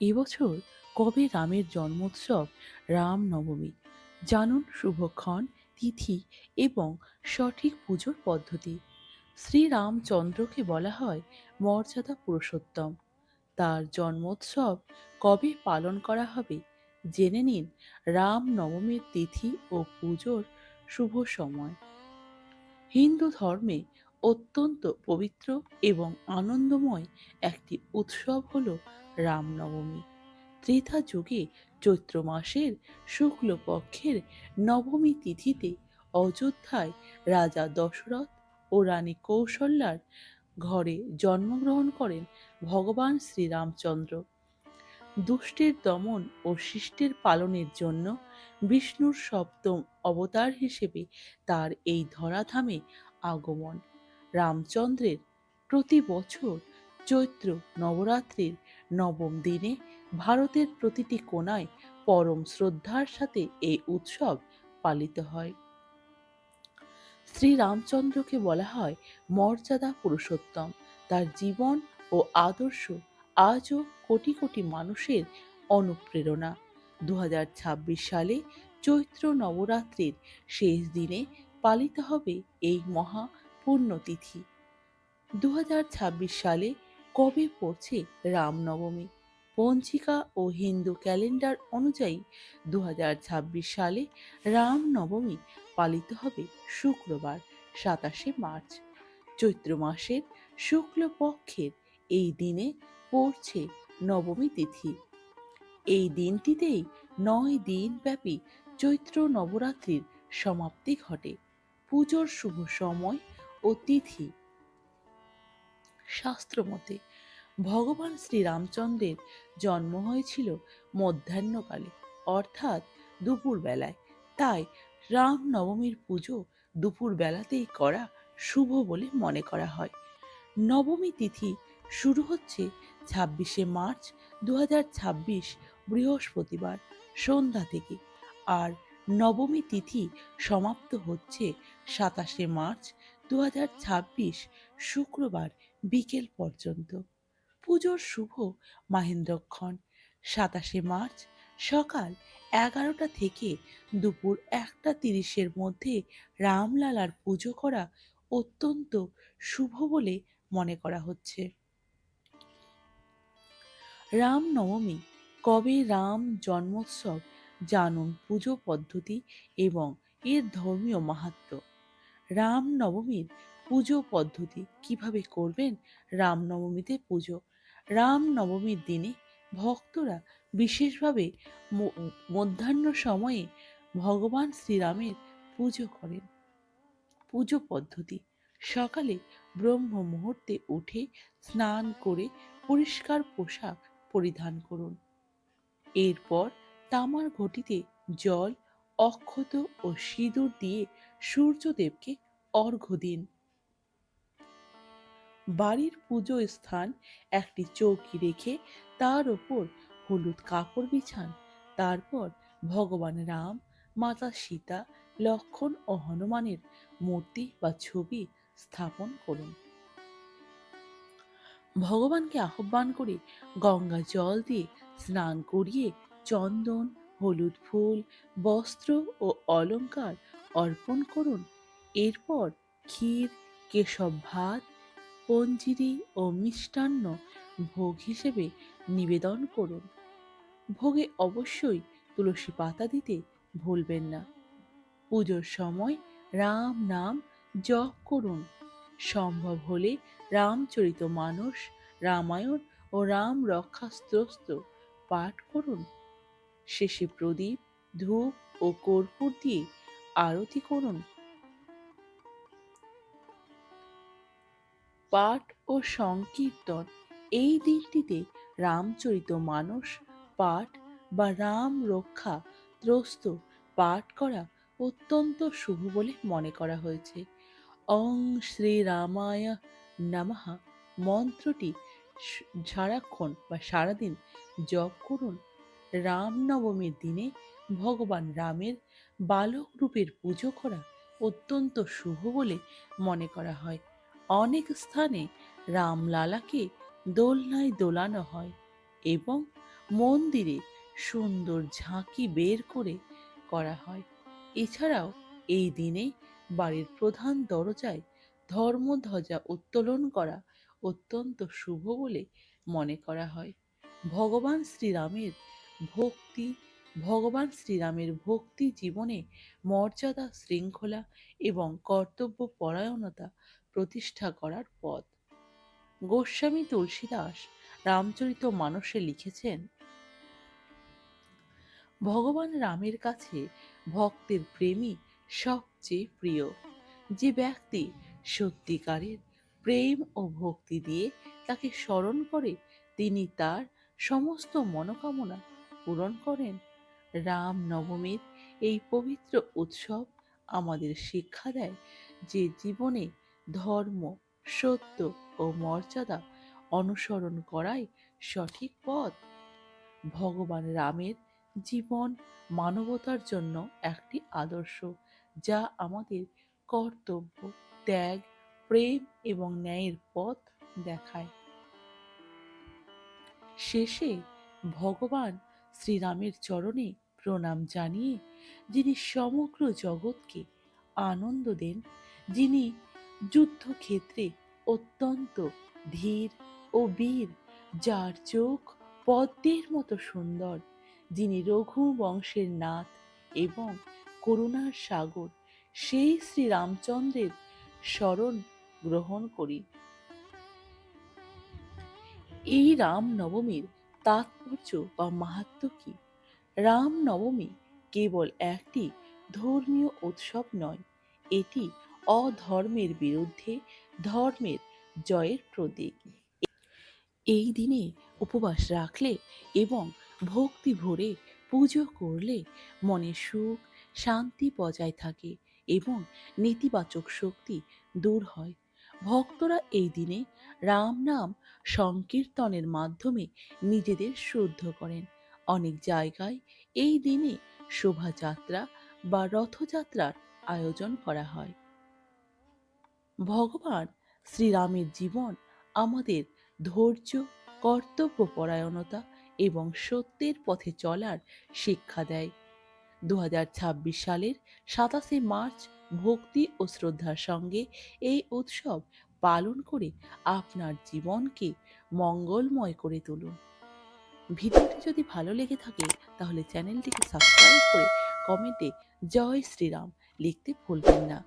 এবছর কবে রামের জন্মোৎসব? রামনবমী। জানুন শুভক্ষণ, তিথি এবং সঠিক পুজোর পদ্ধতি। শ্রীরামচন্দ্রকে বলা হয় মর্যাদা পুরুষোত্তম। তার জন্মোৎসব কবে পালন করা হবে জেনে নিন। রামনবমীর তিথি ও পুজোর শুভ সময়। হিন্দু ধর্মে অত্যন্ত পবিত্র এবং আনন্দময় একটি উৎসব হল রামনবমী। ত্রেতা যুগে চৈত্র মাসের শুক্লপক্ষের নবমী তিথিতে অযোধ্যায় রাজা দশরথ ও রানী কৌশল্যার ঘরে জন্মগ্রহণ করেন ভগবান শ্রীরামচন্দ্র। দুষ্টের দমন ও শিষ্টের পালনের জন্য বিষ্ণুর সপ্তম অবতার হিসেবে তার এই ধরাধামে আগমন। রামচন্দ্রের প্রতি বছর চৈত্র নবরাত্রির নবম দিনে ভারতের প্রতিটি কোণায় পরম শ্রদ্ধার সাথে এই উৎসব পালিত হয়। শ্রীরামচন্দ্রকে বলা হয় মর্যাদা পুরুষোত্তম। তার জীবন ও আদর্শ আজও কোটি কোটি মানুষের অনুপ্রেরণা। 2026 সালে চৈত্র নবরাত্রির শেষ দিনে পালিত হবে এই মহা পুণ্যতিথি। 2026 সালে কবে পড়ছে রামনবমী? পঞ্জিকা ও হিন্দু ক্যালেন্ডার অনুযায়ী 2026 সালে রামনবমী পালিত হবে শুক্রবার 27 মার্চ। চৈত্র মাসের শুক্লপক্ষের এই দিনে পড়ছে নবমী তিথি। এই দিনটিতেই 9 দিন ব্যাপী চৈত্র নবরাত্রির সমাপ্তি ঘটে। পুজোর শুভ সময় ও তিথি। শাস্ত্রমতে ভগবান শ্রীরামচন্দ্রের জন্ম হয়েছিল মধ্যাহ্নকালে, অর্থাৎ দুপুরবেলায়। তাই রামনবমীর পুজো দুপুর বেলাতেই করা শুভ বলে মনে করা হয়। নবমী তিথি শুরু হচ্ছে 26 মার্চ 2026 বৃহস্পতিবার সন্ধ্যা থেকে, আর নবমী তিথি সমাপ্ত হচ্ছে 27 মার্চ 2026 শুক্রবার বিকেল পর্যন্ত। পুজোর শুভ মাহেন্দ্রক্ষণ 27 মার্চ সকাল 11টা থেকে দুপুর 1টা 30-এর মধ্যে রামলালার পুজো করা অত্যন্ত শুভ বলে মনে করা হচ্ছে। রামনবমী কবে? রাম জন্মোৎসব জানুন পুজো পদ্ধতি এবং এর ধর্মীয় মাহাত্ম্য। রামনবমীর পুজো পদ্ধতি কিভাবে করবেন? রামনবমীতে পুজো। রামনবমীর দিনে ভক্তরা বিশেষভাবে মধ্যাহ্ন সময়ে ভগবান শ্রীরামের পুজো করেন। পুজো পদ্ধতি: সকালে ব্রহ্ম মুহূর্তে উঠে স্নান করে পরিষ্কার পোশাক পরিধান করুন। এরপর তামার ঘটিতে জল, অক্ষত ও সিঁদুর দিয়ে সূর্যদেবকে অর্ঘ্য দিন। বাড়ির পুজো স্থান একটি চৌকি রেখে তার ওপর হলুদ কাপড় বিছান। তারপর ভগবান রাম, মাতা সীতা, লক্ষ্মণ ও হনুমানের মূর্তি বা ছবি স্থাপন করুন। ভগবানকে আহ্বান করে গঙ্গা জল দিয়ে স্নান করিয়ে চন্দন, হলুদ ফুল, বস্ত্র ও অলংকার অর্পণ করুন। এরপর ক্ষীর, কেশব ভাত, পঞ্জিরি ও মিষ্টান্ন ভোগ হিসেবে নিবেদন করুন। ভোগে অবশ্যই তুলসী পাতা দিতে ভুলবেন না। পুজোর সময় রাম নাম জপ করুন। সম্ভব হলে রামচরিতমানস, রামায়ণ ও রাম রক্ষা স্তোত্র পাঠ করুন। শেষে প্রদীপ, ধূপ ও কর্পূর দিয়ে আরতি করুন। পাঠ ও সংকীর্তন: এই দিনটিতে রামচরিতমানস পাঠ বা রাম রক্ষা ত্রস্ত পাঠ করা অত্যন্ত শুভ বলে মনে করা হয়েছে। ওং শ্রীরামায় নমঃ মন্ত্রটি সারাক্ষণ বা সারাদিন জপ করুন। রামনবমীর দিনে ভগবান রামের বালক রূপের পুজো করা অত্যন্ত শুভ বলে মনে করা হয়। অনেক স্থানে রামলালাকে দোলনায় দোলানো হয় এবং মন্দিরে সুন্দর ঝাঁকি বের করে করা হয়। এছাড়াও এই দিনে বাড়ির প্রধান দরজায় ধর্মধ্বজা উত্তোলন করা অত্যন্ত শুভ বলে মনে করা হয়। ভগবান শ্রীরামের ভক্তি ভগবান শ্রীরামের ভক্তি জীবনে মর্যাদা, শৃঙ্খলা এবং কর্তব্য পরায়ণতা প্রতিষ্ঠা করার পথ। গোস্বামী তুলসীদাস রামচরিত মানসে লিখেছেন, ভগবান রামের কাছে ভক্তের প্রেমই সবচেয়ে প্রিয়। যে ব্যক্তি সত্যিকারের প্রেম ও ভক্তি দিয়ে তাকে স্মরণ করে, তিনি তার সমস্ত মনোকামনা পূরণ করেন। রাম নবমীর এই পবিত্র উৎসব আমাদের শিক্ষা দেয় যে জীবনে ধর্ম, সত্য ও মর্যাদা অনুসরণ করাই সঠিক পথ। ভগবান রামের জীবন মানবতার জন্য একটি আদর্শ, যা আমাদের কর্তব্য, ত্যাগ, প্রেম এবং ন্যায়ের পথ দেখায়। শেষে ভগবান শ্রীরামের চরণে প্রণাম জানিয়ে, যিনি সমগ্র জগৎকে আনন্দ দেন, যিনি যুদ্ধক্ষেত্রে অত্যন্ত ধীর ও বীর, যার চোখ পদ্মের মতো সুন্দর, যিনি রঘু বংশের নাথ এবং করুণার সাগর, সেই শ্রীরামচন্দ্রের শরণ গ্রহণ করি। এই রাম নবমীর তাৎপর্য বা মাহাত্ম্য কি? রাম নবমী কেবল একটি ধর্মীয় উৎসব নয়, এটি অধর্মের বিরুদ্ধে ধর্মের জয়ের প্রতীক। এই দিনে উপবাস রাখলে এবং ভক্তি ভরে পুজো করলে মনে সুখ, শান্তি বজায় থাকে এবং নেতিবাচক শক্তি দূর হয়। ভক্তরা এই দিনে রাম নাম সংকীর্তনের মাধ্যমে নিজেদের শুদ্ধ করেন। অনেক জায়গায় এই দিনে শোভাযাত্রা বা রথযাত্রার আয়োজন করা হয়। ভগবান শ্রীরামের জীবন আমাদের ধৈর্য, কর্তব্যপরায়ণতা এবং সত্যের পথে চলার শিক্ষা দেয়। 2026 সালের 27 মার্চ ভক্তি ও শ্রদ্ধার সঙ্গে এই উৎসব পালন করে আপনার জীবনকে মঙ্গলময় করে তুলুন। ভিডিওটি যদি ভালো লেগে থাকে তাহলে চ্যানেলটিকে সাবস্ক্রাইব করে কমেন্টে জয় শ্রীরাম লিখতে ভুলবেন না।